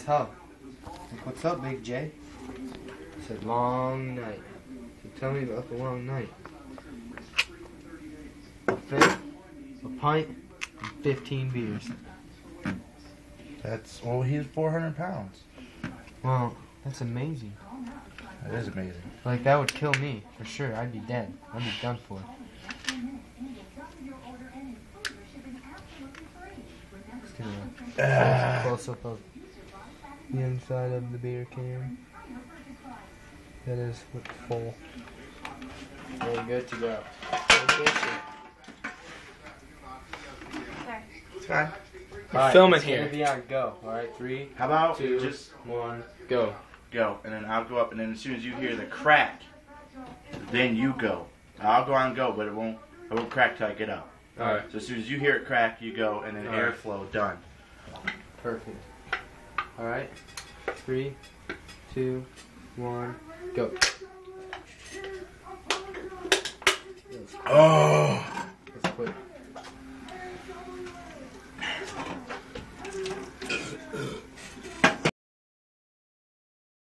hub. Like, what's up, Big J? He said, long night. So tell me about the long night. A fifth, a pint, and 15 beers. That's, well, he's 400 pounds. Well, that's amazing. That is amazing. Like, that would kill me, for sure. I'd be dead. I'd be done for. Let's get a close-up of the inside of the beer can. That is full. We're good to go. It's fine. Alright, filming it's here. Gonna be on go. Alright, 3, How about 2, just 1, go. go, and then I'll go up, and then as soon as you hear the crack, then you go. I'll go on go, but it won't crack till I get up. Alright. So as soon as you hear it crack, you go, and then Alright. airflow, done. Perfect. Alright. 3, 2, 1, go. Oh!